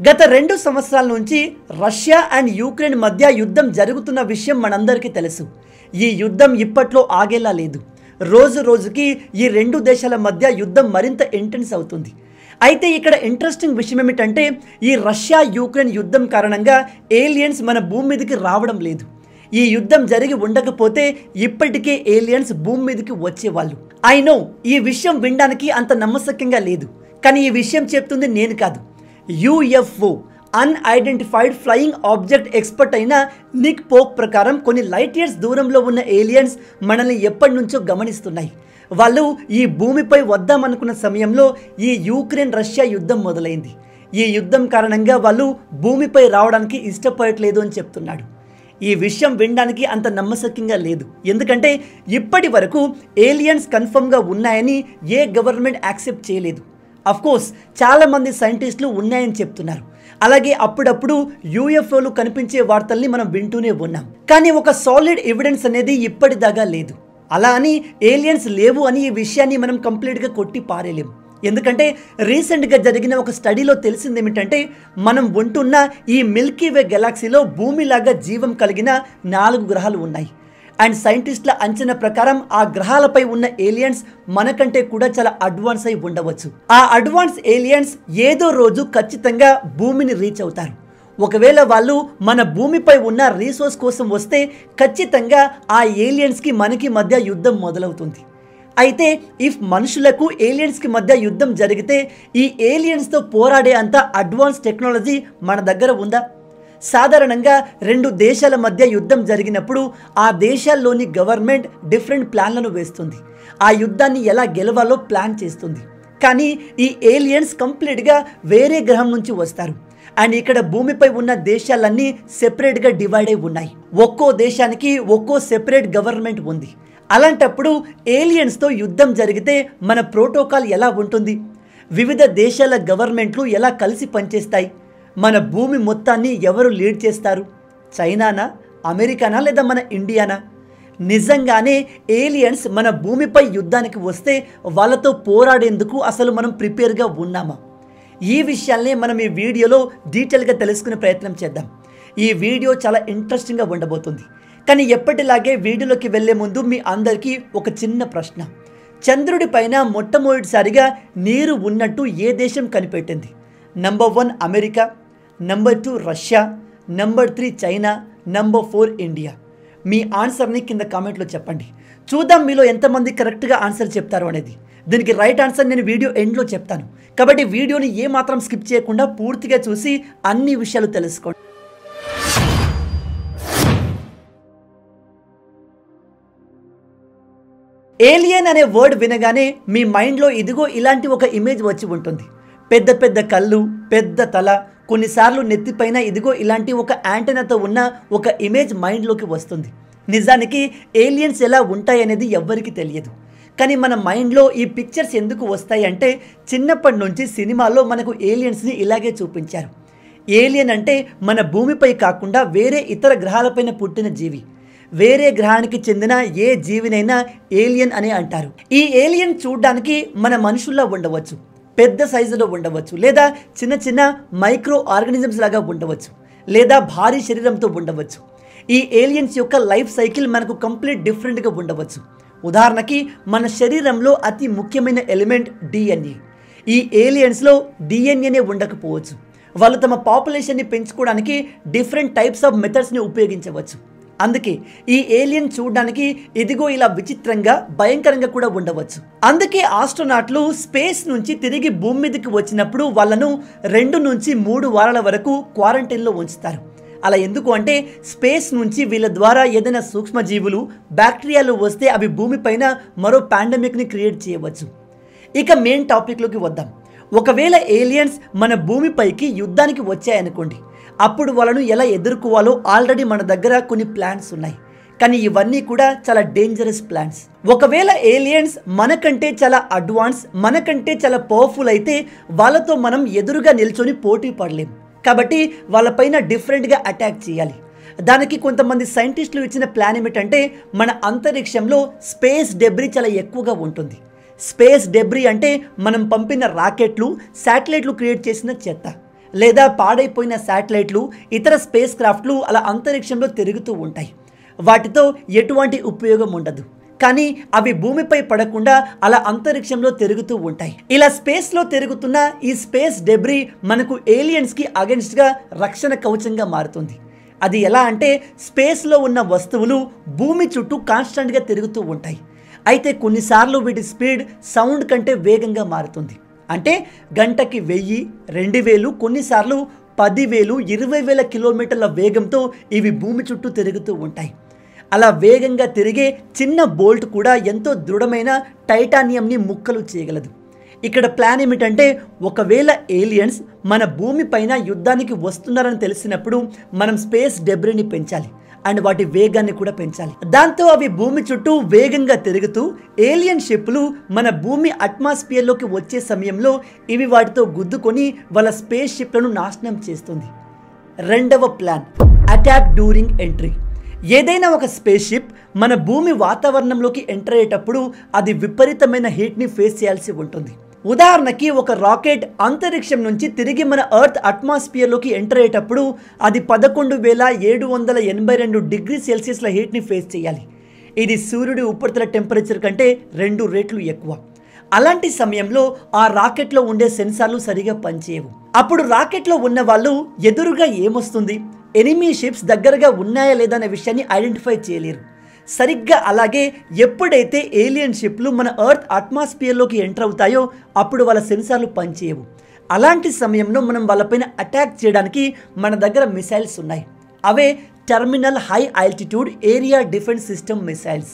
గత 2 సంవత్సరాల నుంచి రష్యా అండ్ యుక్రెయిన్ మధ్య యుద్ధం జరుగుతున్న విషయం మనందరికీ తెలుసు. ఈ యుద్ధం ఇప్పట్లో ఆగేలా లేదు. రోజు రోజుకి ఈ 2 దేశాల మధ్య యుద్ధం మరింత ఇంటెన్స్ అవుతుంది. అయితే ఇక్కడ ఇంట్రెస్టింగ్ విషయం ఏమిటంటే ఈ రష్యా యుక్రెయిన్ యుద్ధం కారణంగా ఏలియన్స్ మన భూమి మీదకి రావడం లేదు. ఈ యుద్ధం జరిగి ఉండకపోతే ఇప్పటికే ఏలియన్స్ భూమి మీదకి వచ్చేవాళ్ళు. ఐ నో ఈ విషయం వినడానికి అంత నమ్మశక్యంగా లేదు, కానీ ఈ విషయం చెప్తుంది నేను కాదు. UFO unidentified flying object expert అయిన నిక్ పోప్ ప్రకారం కొన్ని లైట్ ఇయర్స్ దూరంలో ఉన్న ఏలియన్స్ మనల్ని ఎప్పటి నుంచో గమనిస్తున్నాయి. వాళ్ళు ఈ భూమిపై వద్దామనుకున్న సమయంలో ఈ యుక్రెయిన్ రష్యా యుద్ధం మొదలైంది. ఈ యుద్ధం కారణంగా వాళ్ళు భూమిపై రావడానికి ఇష్టపడట్లేదు అని చెప్తున్నాడు. ఈ విషయం వినడానికి అంత నమ్మశక్యంగా లేదు, ఎందుకంటే ఇప్పటి వరకు ఏలియన్స్ కన్ఫర్మ్గా ఉన్నాయని ఏ గవర్నమెంట్ యాక్సెప్ట్ చేయలేదు. అఫ్కోర్స్ చాలామంది సైంటిస్టులు ఉన్నాయని చెప్తున్నారు. అలాగే అప్పుడప్పుడు యూఎఫ్ఓలు కనిపించే వార్తల్ని మనం వింటూనే ఉన్నాం, కానీ ఒక సాలిడ్ ఎవిడెన్స్ అనేది ఇప్పటిదాకా లేదు. అలా అని ఏలియన్స్ లేవు అని ఈ విషయాన్ని మనం కంప్లీట్గా కొట్టి పారేలేము. ఎందుకంటే రీసెంట్గా జరిగిన ఒక స్టడీలో తెలిసింది ఏమిటంటే మనం ఉంటున్న ఈ మిల్కీవే గెలాక్సీలో భూమిలాగా జీవం కలిగిన 4 గ్రహాలు ఉన్నాయి. అండ్ సైంటిస్టుల అంచనా ప్రకారం ఆ గ్రహాలపై ఉన్న ఏలియన్స్ మనకంటే కూడా చాలా అడ్వాన్స్ అయి ఉండవచ్చు. ఆ అడ్వాన్స్ ఏలియన్స్ ఏదో రోజు ఖచ్చితంగా భూమిని రీచ్ అవుతారు. ఒకవేళ వాళ్ళు మన భూమిపై ఉన్న రీసోర్స్ కోసం వస్తే ఖచ్చితంగా ఆ ఏలియన్స్కి మనకి మధ్య యుద్ధం మొదలవుతుంది. అయితే ఇఫ్ మనుషులకు ఏలియన్స్కి మధ్య యుద్ధం జరిగితే ఈ ఏలియన్స్తో పోరాడే అంత అడ్వాన్స్ టెక్నాలజీ మన దగ్గర ఉందా? సాధారణంగా 2 దేశాల మధ్య యుద్ధం జరిగినప్పుడు ఆ దేశాల్లోని గవర్నమెంట్ డిఫరెంట్ ప్లాన్లను వేస్తుంది. ఆ యుద్ధాన్ని ఎలా గెలవాలో ప్లాన్ చేస్తుంది. కానీ ఈ ఏలియన్స్ కంప్లీట్గా వేరే గ్రహం నుంచి వస్తారు. అండ్ ఇక్కడ భూమిపై ఉన్న దేశాలన్నీ సెపరేట్గా డివైడ్ అయి ఉన్నాయి. ఒక్కో దేశానికి ఒక్కో సెపరేట్ గవర్నమెంట్ ఉంది. అలాంటప్పుడు ఏలియన్స్తో యుద్ధం జరిగితే మన ప్రోటోకాల్ ఎలా ఉంటుంది? వివిధ దేశాల గవర్నమెంట్లు ఎలా కలిసి పనిచేస్తాయి? మన భూమి మొత్తాన్ని ఎవరు లీడ్ చేస్తారు? చైనానా, అమెరికానా, లేదా మన ఇండియానా? నిజంగానే ఏలియన్స్ మన భూమిపై యుద్ధానికి వస్తే వాళ్ళతో పోరాడేందుకు అసలు మనం ప్రిపేర్గా ఉన్నామా? ఈ విషయాల్ని మనం ఈ వీడియోలో డీటెయిల్గా తెలుసుకునే ప్రయత్నం చేద్దాం. ఈ వీడియో చాలా ఇంట్రెస్టింగ్గా ఉండబోతుంది. కానీ ఎప్పటిలాగే వీడియోలోకి వెళ్లే ముందు మీ అందరికీ ఒక చిన్న ప్రశ్న. చంద్రుడి పైన మొట్టమొదటిసారిగా నీరు ఉన్నట్టు ఏ దేశం కనిపెట్టింది? Number 1 America, number 2 Russia, number 3 China, number 4 India. మీ ఆన్సర్ని కింద కామెంట్లో చెప్పండి. చూద్దాం మీలో ఎంతమంది కరెక్ట్గా ఆన్సర్ చెప్తారు అనేది. దీనికి రైట్ ఆన్సర్ నేను వీడియో ఎండ్లో చెప్తాను, కాబట్టి వీడియోని ఏమాత్రం స్కిప్ చేయకుండా పూర్తిగా చూసి అన్ని విషయాలు తెలుసుకోండి. ఏలియన్ అనే వర్డ్ వినగానే మీ మైండ్లో ఇదిగో ఇలాంటి ఒక ఇమేజ్ వచ్చి ఉంటుంది. పెద్ద పెద్ద కళ్ళు, పెద్ద తల, కొన్నిసార్లు నెత్తిపైన ఇదిగో ఇలాంటి ఒక యాంటెనాతో ఉన్న ఒక ఇమేజ్ మైండ్లోకి వస్తుంది. నిజానికి ఏలియన్స్ ఎలా ఉంటాయనేది ఎవ్వరికీ తెలియదు. కానీ మన మైండ్లో ఈ పిక్చర్స్ ఎందుకు వస్తాయి అంటే చిన్నప్పటి నుంచి సినిమాల్లో మనకు ఏలియన్స్ని ఇలాగే చూపించారు. ఏలియన్ అంటే మన భూమిపై కాకుండా వేరే ఇతర గ్రహాలపైన పుట్టిన జీవి. వేరే గ్రహానికి చెందిన ఏ జీవినైనా ఏలియన్ అనే అంటారు. ఈ ఏలియన్ చూడడానికి మన మనుషుల్లా ఉండవచ్చు, పెద్ద సైజులో ఉండవచ్చు, లేదా చిన్న చిన్న మైక్రో ఆర్గానిజమ్స్ లాగా ఉండవచ్చు, లేదా భారీ శరీరంతో ఉండవచ్చు. ఈ ఏలియన్స్ యొక్క లైఫ్ సైకిల్ మనకు కంప్లీట్ డిఫరెంట్గా ఉండవచ్చు. ఉదాహరణకి మన శరీరంలో అతి ముఖ్యమైన ఎలిమెంట్ డిఎన్ఏ. ఈ ఏలియన్స్లో డిఎన్ఏనే ఉండకపోవచ్చు. వాళ్ళు తమ పాపులేషన్ని పెంచుకోవడానికి డిఫరెంట్ టైప్స్ ఆఫ్ మెథడ్స్ని ఉపయోగించవచ్చు. అందుకే ఈ ఏలియన్ చూడడానికి ఇదిగో ఇలా విచిత్రంగా, భయంకరంగా కూడా ఉండవచ్చు. అందుకే ఆస్ట్రోనాట్లు స్పేస్ నుంచి తిరిగి భూమి మీదకి వచ్చినప్పుడు వాళ్ళను 2 నుంచి 3 వారాల వరకు క్వారంటైన్లో ఉంచుతారు. అలా ఎందుకు అంటే స్పేస్ నుంచి వీళ్ళ ద్వారా ఏదైనా సూక్ష్మజీవులు, బ్యాక్టీరియాలు వస్తే అవి భూమిపైన మరో పాండమిక్ని క్రియేట్ చేయవచ్చు. ఇక మెయిన్ టాపిక్లోకి వద్దాం. ఒకవేళ ఏలియన్స్ మన భూమిపైకి యుద్ధానికి వచ్చాయనుకోండి, అప్పుడు వాళ్ళను ఎలా ఎదుర్కోవాలో ఆల్రెడీ మన దగ్గర కొన్ని ప్లాన్స్ ఉన్నాయి. కానీ ఇవన్నీ కూడా చాలా డేంజరస్ ప్లాన్స్. ఒకవేళ ఏలియన్స్ మనకంటే చాలా అడ్వాన్స్, మనకంటే చాలా పవర్ఫుల్ అయితే వాళ్ళతో మనం ఎదురుగా నిల్చొని పోటీ పడలేం. కాబట్టి వాళ్ళపైన డిఫరెంట్గా అటాక్ చేయాలి. దానికి కొంతమంది సైంటిస్టులు ఇచ్చిన ప్లాన్ ఏమిటంటే మన అంతరిక్షంలో స్పేస్ డెబ్రీ చాలా ఎక్కువగా ఉంటుంది. స్పేస్ డెబ్రీ అంటే మనం పంపిన రాకెట్లు, శాటిలైట్లు క్రియేట్ చేసిన చెత్త. లేదా పాడైపోయిన శాటిలైట్లు, ఇతర స్పేస్ క్రాఫ్ట్లు అలా అంతరిక్షంలో తిరుగుతూ ఉంటాయి. వాటితో ఎటువంటి ఉపయోగం ఉండదు, కానీ అవి భూమిపై పడకుండా అలా అంతరిక్షంలో తిరుగుతూ ఉంటాయి. ఇలా స్పేస్లో తిరుగుతున్న ఈ స్పేస్ డెబ్రీ మనకు ఏలియన్స్కి అగెన్స్ట్గా రక్షణ కవచంగా మారుతుంది. అది ఎలా అంటే, స్పేస్లో ఉన్న వస్తువులు భూమి చుట్టూ కాన్స్టెంట్గా తిరుగుతూ ఉంటాయి. అయితే కొన్నిసార్లు వీటి స్పీడ్ సౌండ్ కంటే వేగంగా మారుతుంది. అంటే గంటకి 1000, 2000, కొన్నిసార్లు 10,000, 20,000 కిలోమీటర్ల వేగంతో ఇవి భూమి చుట్టూ తిరుగుతూ ఉంటాయి. అలా వేగంగా తిరిగే చిన్న బోల్ట్ కూడా ఎంతో దృఢమైన టైటానియంని ముక్కలు చేయగలదు. ఇక్కడ ప్లాన్ ఏమిటంటే, ఒకవేళ ఏలియన్స్ మన భూమి పైన యుద్ధానికి వస్తున్నారని తెలిసినప్పుడు మనం స్పేస్ డెబ్రీని పెంచాలి అండ్ వాటి వేగాన్ని కూడా పెంచాలి. దాంతో అవి భూమి చుట్టూ వేగంగా తిరుగుతూ ఏలియన్ షిప్లు మన భూమి అట్మాస్ఫియర్లోకి వచ్చే సమయంలో ఇవి వాటితో గుద్దుకొని వాళ్ళ స్పేస్ షిప్లను నాశనం చేస్తుంది. రెండవ ప్లాన్, అటాక్ డ్యూరింగ్ ఎంట్రీ. ఏదైనా ఒక స్పేస్ షిప్ మన భూమి వాతావరణంలోకి ఎంటర్ అయ్యేటప్పుడు అది విపరీతమైన హీట్ని ఫేస్ చేయాల్సి ఉంటుంది. ఉదాహరణకి ఒక రాకెట్ అంతరిక్షం నుంచి తిరిగి మన ఎర్త్ అట్మాస్ఫియర్లోకి ఎంటర్ అయ్యేటప్పుడు అది 11,782 డిగ్రీ సెల్సియస్ల హీట్ని ఫేస్ చేయాలి. ఇది సూర్యుడి ఉపరితల టెంపరేచర్ కంటే 2 రెట్లు ఎక్కువ. అలాంటి సమయంలో ఆ రాకెట్లో ఉండే సెన్సార్లు సరిగా పనిచేయవు. అప్పుడు రాకెట్లో ఉన్న వాళ్ళు ఎదురుగా ఏమొస్తుంది, ఎనిమీ షిప్స్ దగ్గరగా ఉన్నాయా లేదా అనే విషయాన్ని ఐడెంటిఫై చేయలేరు. సరిగ్గా అలాగే ఎప్పుడైతే ఏలియన్ షిప్లు మన ఎర్త్ అట్మాస్ఫియర్లోకి ఎంటర్ అవుతాయో అప్పుడు వాళ్ళ సెన్సార్లు పనిచేయవు. అలాంటి సమయంలో మనం వాళ్ళపైన అటాక్ చేయడానికి మన దగ్గర మిసైల్స్ ఉన్నాయి. అవే terminal high altitude area defence system missiles.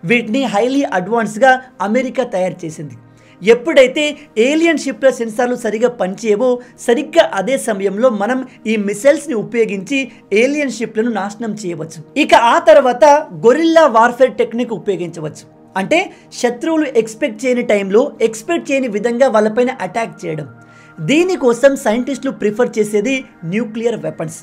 వీటిని హైలీ అడ్వాన్స్గా అమెరికా తయారు చేసింది. ఎప్పుడైతే ఏలియన్ షిప్ల సెన్సార్లు సరిగా పనిచేయవో సరిగ్గా అదే సమయంలో మనం ఈ మిసైల్స్ని ఉపయోగించి ఏలియన్ షిప్లను నాశనం చేయవచ్చు. ఇక ఆ తర్వాత గొరిల్లా వార్ఫేర్ టెక్నిక్ ఉపయోగించవచ్చు. అంటే శత్రువులు ఎక్స్పెక్ట్ చేయని టైంలో ఎక్స్పెక్ట్ చేయని విధంగా వాళ్ళపైన అటాక్ చేయడం. దీనికోసం సైంటిస్టులు ప్రిఫర్ చేసేది న్యూక్లియర్ వెపన్స్.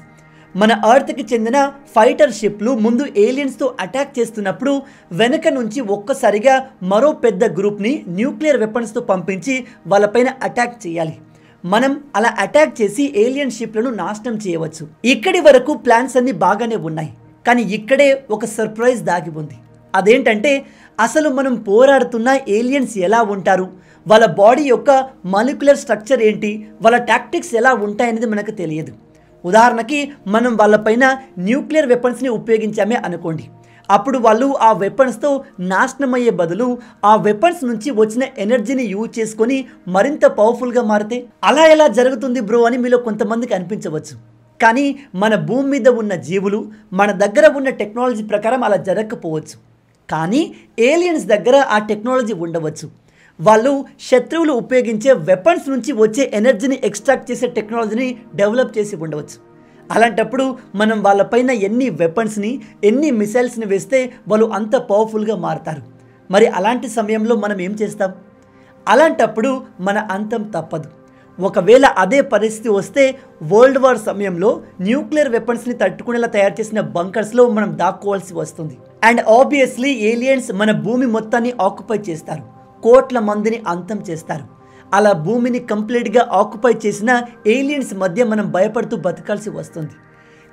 మన ఎర్త్కి చెందిన ఫైటర్ షిప్లు ముందు ఏలియన్స్తో అటాక్ చేస్తున్నప్పుడు వెనక నుంచి ఒక్కసారిగా మరో పెద్ద గ్రూప్ని న్యూక్లియర్ వెపన్స్తో పంపించి వాళ్ళపైన అటాక్ చేయాలి. మనం అలా అటాక్ చేసి ఏలియన్ షిప్లను నాశనం చేయవచ్చు. ఇక్కడి వరకు ప్లాన్స్ అన్ని బాగానే ఉన్నాయి, కానీ ఇక్కడే ఒక సర్ప్రైజ్ దాగి ఉంది. అదేంటంటే, అసలు మనం పోరాడుతున్న ఏలియన్స్ ఎలా ఉంటారు, వాళ్ళ బాడీ యొక్క మాలిక్యులర్ స్ట్రక్చర్ ఏంటి, వాళ్ళ టాక్టిక్స్ ఎలా ఉంటాయనేది మనకు తెలియదు. ఉదాహరణకి మనం వాళ్ళపైన న్యూక్లియర్ వెపన్స్ని ఉపయోగించామే అనుకోండి. అప్పుడు వాళ్ళు ఆ వెపన్స్తో నాశనం అయ్యే బదులు ఆ వెపన్స్ నుంచి వచ్చిన ఎనర్జీని యూజ్ చేసుకొని మరింత పవర్ఫుల్గా మారితే అలా ఎలా జరుగుతుంది బ్రో అని మీలో కొంతమందికి అనిపించవచ్చు. కానీ మన భూమి మీద ఉన్న జీవులు, మన దగ్గర ఉన్న టెక్నాలజీ ప్రకారం అలా జరగకపోవచ్చు. కానీ ఏలియన్స్ దగ్గర ఆ టెక్నాలజీ ఉండవచ్చు. వాళ్ళు శత్రువులు ఉపయోగించే వెపన్స్ నుంచి వచ్చే ఎనర్జీని ఎక్స్ట్రాక్ట్ చేసే టెక్నాలజీని డెవలప్ చేసి ఉండవచ్చు. అలాంటప్పుడు మనం వాళ్ళపైన ఎన్ని వెపన్స్ని, ఎన్ని మిసైల్స్ని వేస్తే వాళ్ళు అంత పవర్ఫుల్గా మారుతారు. మరి అలాంటి సమయంలో మనం ఏం చేస్తాం? అలాంటప్పుడు మన అంతం తప్పదు. ఒకవేళ అదే పరిస్థితి వస్తే వరల్డ్ వార్ సమయంలో న్యూక్లియర్ వెపన్స్ని తట్టుకునేలా తయారు చేసిన బంకర్స్లో మనం దాక్కోవాల్సి వస్తుంది. అండ్ ఆబ్వియస్లీ ఏలియన్స్ మన భూమి మొత్తాన్ని ఆక్యుపై చేస్తారు, కోట్ల మందిని అంతం చేస్తారు. అలా భూమిని కంప్లీట్గా ఆక్యుపై చేసిన ఏలియన్స్ మధ్య మనం భయపడుతూ బతకాల్సి వస్తుంది.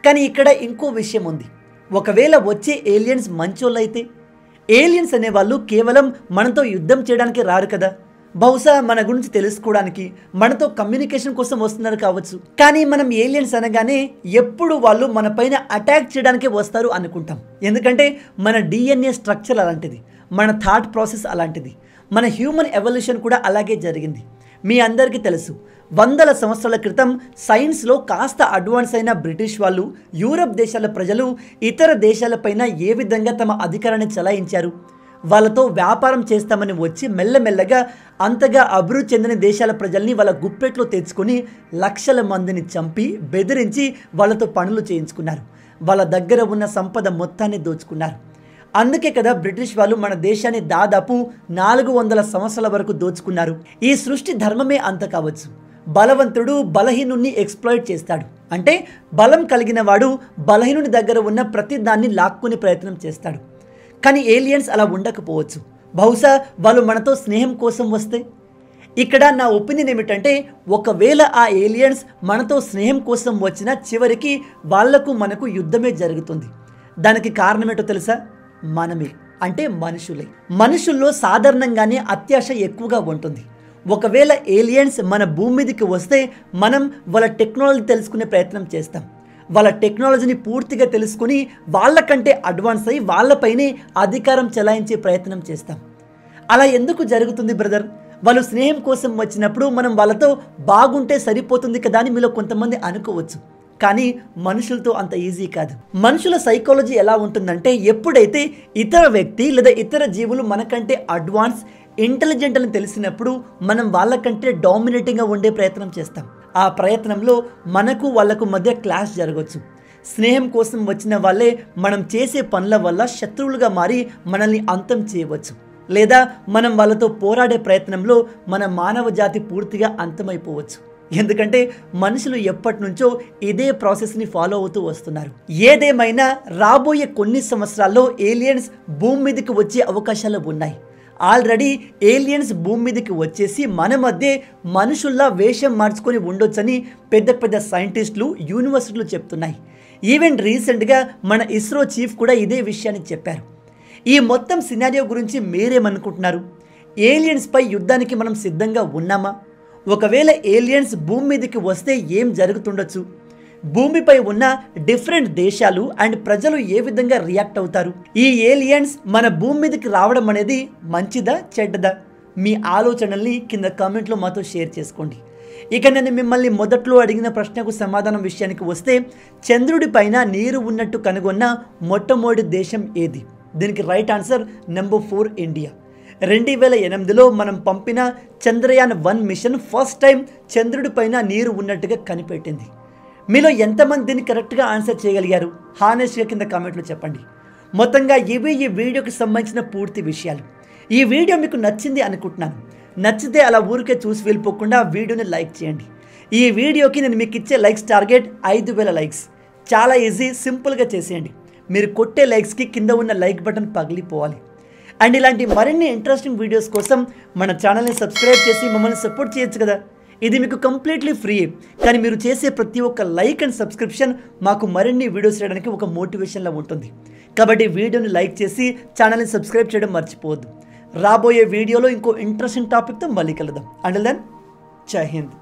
కానీ ఇక్కడ ఇంకో విషయం ఉంది. ఒకవేళ వచ్చే ఏలియన్స్ మంచోళ్ళైతే, ఏలియన్స్ అనేవాళ్ళు కేవలం మనతో యుద్ధం చేయడానికి రారు కదా, బహుశా మన గురించి తెలుసుకోవడానికి, మనతో కమ్యూనికేషన్ కోసం వస్తున్నారు కావచ్చు. కానీ మనం ఏలియన్స్ అనగానే ఎప్పుడు వాళ్ళు మన పైన అటాక్ చేయడానికే వస్తారు అనుకుంటాం. ఎందుకంటే మన DNA స్ట్రక్చర్ అలాంటిది, మన థాట్ ప్రాసెస్ అలాంటిది, మన హ్యూమన్ ఎవల్యూషన్ కూడా అలాగే జరిగింది. మీ అందరికీ తెలుసు, వందల సంవత్సరాల క్రితం సైన్స్లో కాస్త అడ్వాన్స్ అయిన బ్రిటిష్ వాళ్ళు యూరప్ దేశాల ప్రజలు ఇతర దేశాలపైన ఏ విధంగా తమ అధికారాన్ని చలాయించారు. వాళ్ళతో వ్యాపారం చేస్తామని వచ్చి మెల్లమెల్లగా అంతగా అభివృద్ధి చెందిన దేశాల ప్రజల్ని వాళ్ళ గుప్పెట్లో తెచ్చుకొని లక్షల మందిని చంపి బెదిరించి వాళ్ళతో పనులు చేయించుకున్నారు. వాళ్ళ దగ్గర ఉన్న సంపద మొత్తాన్ని దోచుకున్నారు. అందుకే కదా బ్రిటిష్ వాళ్ళు మన దేశాన్ని దాదాపు 400 సంవత్సరాల వరకు దోచుకున్నారు. ఈ సృష్టి ధర్మమే అంత కావచ్చు. బలవంతుడు బలహీనుణ్ణి ఎక్స్ప్లాయిట్ చేస్తాడు. అంటే బలం కలిగిన వాడు బలహీనుని దగ్గర ఉన్న ప్రతి దాన్ని లాక్కునే ప్రయత్నం చేస్తాడు. కానీ ఏలియన్స్ అలా ఉండకపోవచ్చు. బహుశా వాళ్ళు మనతో స్నేహం కోసం వస్తే. ఇక్కడ నా ఒపీనియన్ ఏమిటంటే, ఒకవేళ ఆ ఏలియన్స్ మనతో స్నేహం కోసం వచ్చినా చివరికి వాళ్లకు మనకు యుద్ధమే జరుగుతుంది. దానికి కారణం ఏంటో తెలుసా? మనమే, అంటే మనుషులే. మనుషుల్లో సాధారణంగానే అత్యాశ ఎక్కువగా ఉంటుంది. ఒకవేళ ఏలియన్స్ మన భూమి మీదకి వస్తే మనం వాళ్ళ టెక్నాలజీ తెలుసుకునే ప్రయత్నం చేస్తాం. వాళ్ళ టెక్నాలజీని పూర్తిగా తెలుసుకుని వాళ్ళకంటే అడ్వాన్స్ అయ్యి వాళ్ళపైనే అధికారం చెలాయించే ప్రయత్నం చేస్తాం. అలా ఎందుకు జరుగుతుంది బ్రదర్? వాళ్ళు స్నేహం కోసం వచ్చినప్పుడు మనం వాళ్ళతో బాగుంటే సరిపోతుంది కదా అని మీలో కొంతమంది అనుకోవచ్చు. కానీ మనుషులతో అంత ఈజీ కాదు. మనుషుల సైకాలజీ ఎలా ఉంటుందంటే, ఎప్పుడైతే ఇతర వ్యక్తి లేదా ఇతర జీవులు మనకంటే అడ్వాన్స్ ఇంటెలిజెంట్ అని తెలిసినప్పుడు మనం వాళ్ళకంటే డామినేటింగ్గా ఉండే ప్రయత్నం చేస్తాం. ఆ ప్రయత్నంలో మనకు వాళ్ళకు మధ్య క్లాష్ జరగవచ్చు. స్నేహం కోసం వచ్చిన వాళ్ళే మనం చేసే పనుల వల్ల శత్రువులుగా మారి మనల్ని అంతం చేయవచ్చు. లేదా మనం వాళ్ళతో పోరాడే ప్రయత్నంలో మన మానవ జాతి పూర్తిగా అంతమైపోవచ్చు. ఎందుకంటే మనుషులు ఎప్పటి నుంచో ఇదే ప్రాసెస్ని ఫాలో అవుతూ వస్తున్నారు. ఏదేమైనా రాబోయే కొన్ని సంవత్సరాల్లో ఏలియన్స్ భూమి మీదకి వచ్చే అవకాశాలు ఉన్నాయి. ఆల్రెడీ ఏలియన్స్ భూమి మీదకి వచ్చేసి మన మధ్య మనుషుల్లా వేషం మార్చుకొని ఉండొచ్చని పెద్ద పెద్ద సైంటిస్టులు, యూనివర్సిటీలు చెప్తున్నాయి. ఈవెన్ రీసెంట్గా మన ఇస్రో చీఫ్ కూడా ఇదే విషయాన్ని చెప్పారు. ఈ మొత్తం సినారియో గురించి మీరేమనుకుంటున్నారు? ఏలియన్స్పై యుద్ధానికి మనం సిద్ధంగా ఉన్నామా? ఒకవేళ ఏలియన్స్ భూమి మీదకి వస్తే ఏం జరుగుతుండొచ్చు? భూమిపై ఉన్న డిఫరెంట్ దేశాలు అండ్ ప్రజలు ఏ విధంగా రియాక్ట్ అవుతారు? ఈ ఏలియన్స్ మన భూమి మీదకి రావడం అనేది మంచిదా చెడ్డదా? మీ ఆలోచనల్ని కింద కామెంట్లో మాతో షేర్ చేసుకోండి. ఇక నేను మిమ్మల్ని మొదట్లో అడిగిన ప్రశ్నకు సమాధానం విషయానికి వస్తే, చంద్రుడి పైన నీరు ఉన్నట్టు కనుగొన్న మొట్టమొదటి దేశం ఏది? దీనికి రైట్ ఆన్సర్ నెంబర్ 4 ఇండియా. 2008లో మనం పంపిన చంద్రయాన్ 1 మిషన్ ఫస్ట్ టైం చంద్రుడి పైన నీరు ఉన్నట్టుగా కనిపెట్టింది. మీలో ఎంతమంది దీన్ని కరెక్ట్గా ఆన్సర్ చేయగలిగారు? హానెస్ట్గా కింద కామెంట్లో చెప్పండి. మొత్తంగా ఇవి ఈ వీడియోకి సంబంధించిన పూర్తి విషయాలు. ఈ వీడియో మీకు నచ్చింది అనుకుంటున్నాను. నచ్చితే అలా ఊరికే చూసి వెళ్ళిపోకుండా వీడియోని లైక్ చేయండి. ఈ వీడియోకి నేను మీకు ఇచ్చే లైక్స్ టార్గెట్ 5000 లైక్స్. చాలా ఈజీ, సింపుల్గా చేసేయండి. మీరు కొట్టే లైక్స్కి కింద ఉన్న లైక్ బటన్ పగిలిపోవాలి. అండ్ ఇలాంటి మరిన్ని ఇంట్రెస్టింగ్ వీడియోస్ కోసం మన ఛానల్ని సబ్స్క్రైబ్ చేసి మమ్మల్ని సపోర్ట్ చేయొచ్చు కదా. ఇది మీకు కంప్లీట్లీ ఫ్రీ. కానీ మీరు చేసే ప్రతి ఒక్క లైక్ అండ్ సబ్స్క్రిప్షన్ మాకు మరిన్ని వీడియోస్ చేయడానికి ఒక మోటివేషన్లా ఉంటుంది. కాబట్టి వీడియోని లైక్ చేసి ఛానల్ని సబ్స్క్రైబ్ చేయడం మర్చిపోవద్దు. రాబోయే వీడియోలో ఇంకో ఇంట్రెస్టింగ్ టాపిక్తో మళ్ళీ కలుద్దాం. అంటిల్ దెన్, జై హింద్.